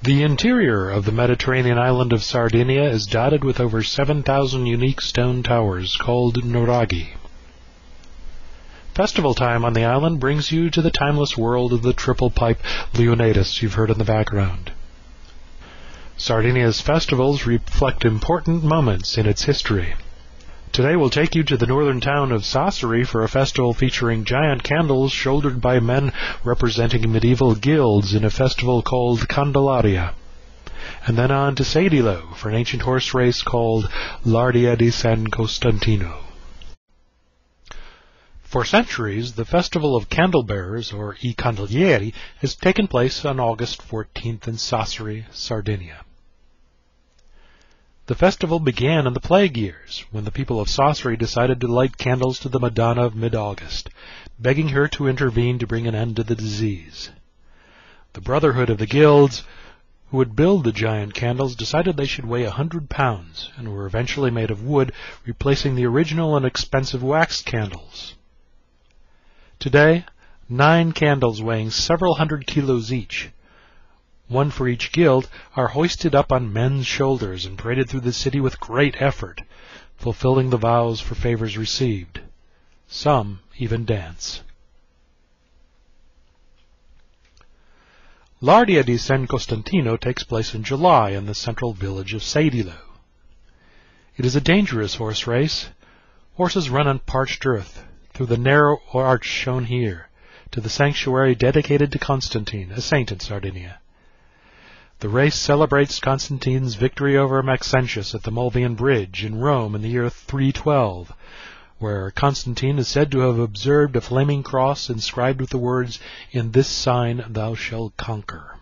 The interior of the Mediterranean island of Sardinia is dotted with over 7,000 unique stone towers called nuraghi. Festival time on the island brings you to the timeless world of the triple pipe Leonidas you've heard in the background. Sardinia's festivals reflect important moments in its history. Today we'll take you to the northern town of Sassari for a festival featuring giant candles shouldered by men representing medieval guilds in a festival called Candelaria. And then on to Sedilo for an ancient horse race called l'Ardia di San Costantino. For centuries, the Festival of Candlebearers, or I Candelieri, has taken place on August 14th in Sassari, Sardinia. The festival began in the plague years, when the people of Sassari decided to light candles to the Madonna of mid-August, begging her to intervene to bring an end to the disease. The Brotherhood of the Guilds, who would build the giant candles, decided they should weigh 100 pounds, and were eventually made of wood, replacing the original and expensive wax candles. Today, 9 candles weighing several hundred kilos each, one for each guild, are hoisted up on men's shoulders and paraded through the city with great effort, fulfilling the vows for favors received. Some even dance. L'Ardia di San Costantino takes place in July in the central village of Sedilo. It is a dangerous horse race. Horses run on parched earth, through the narrow arch shown here, to the sanctuary dedicated to Constantine, a saint in Sardinia. The race celebrates Constantine's victory over Maxentius at the Mulvian Bridge in Rome in the year 312, where Constantine is said to have observed a flaming cross inscribed with the words, "In this sign thou shalt conquer."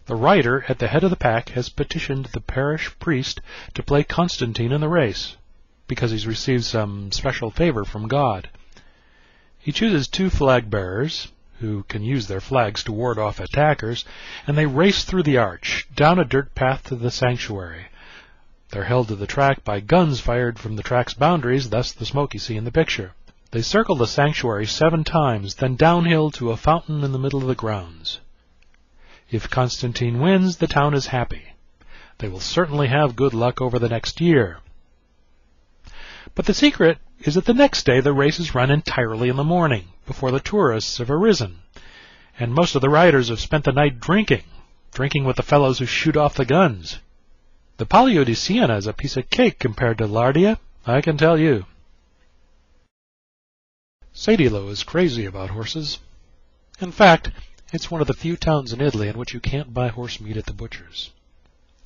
The rider at the head of the pack has petitioned the parish priest to play Constantine in the race, because he's received some special favor from God. He chooses 2 flag-bearers, who can use their flags to ward off attackers, and they race through the arch, down a dirt path to the sanctuary. They're held to the track by guns fired from the track's boundaries, thus the smoke you see in the picture. They circle the sanctuary 7 times, then downhill to a fountain in the middle of the grounds. If Constantine wins, the town is happy. They will certainly have good luck over the next year. But the secret is that the next day the race is run entirely in the morning, before the tourists have arisen, and most of the riders have spent the night drinking with the fellows who shoot off the guns. The Palio di Siena is a piece of cake compared to l'Ardia, I can tell you. Sedilo is crazy about horses. In fact, it's one of the few towns in Italy in which you can't buy horse meat at the butcher's.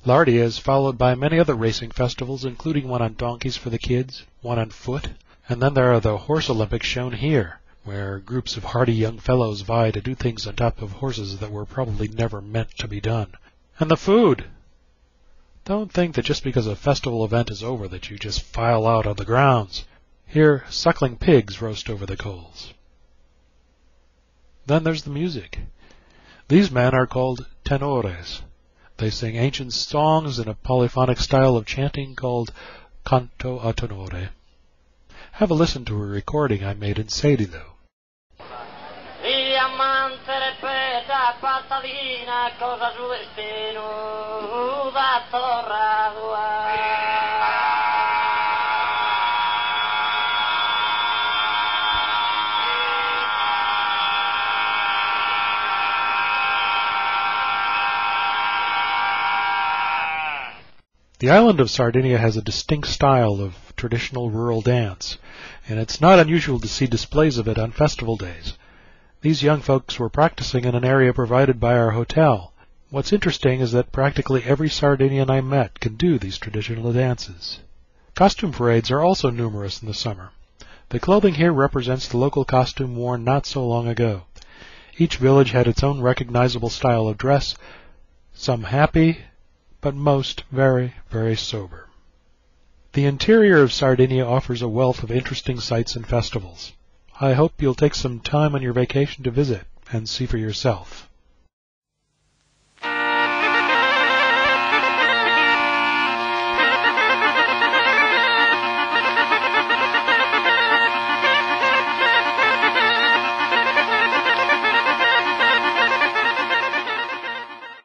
L'Ardia is followed by many other racing festivals, including one on donkeys for the kids, one on foot, and then there are the Horse Olympics shown here, where groups of hardy young fellows vie to do things on top of horses that were probably never meant to be done. And the food! Don't think that just because a festival event is over that you just file out on the grounds. Here, suckling pigs roast over the coals. Then there's the music. These men are called tenores. They sing ancient songs in a polyphonic style of chanting called canto a tenore. Have a listen to a recording I made in Sedilo. The island of Sardinia has a distinct style of traditional rural dance, and it's not unusual to see displays of it on festival days. These young folks were practicing in an area provided by our hotel. What's interesting is that practically every Sardinian I met can do these traditional dances. Costume parades are also numerous in the summer. The clothing here represents the local costume worn not so long ago. Each village had its own recognizable style of dress, some happy, but most very, very sober. The interior of Sardinia offers a wealth of interesting sights and festivals. I hope you'll take some time on your vacation to visit and see for yourself.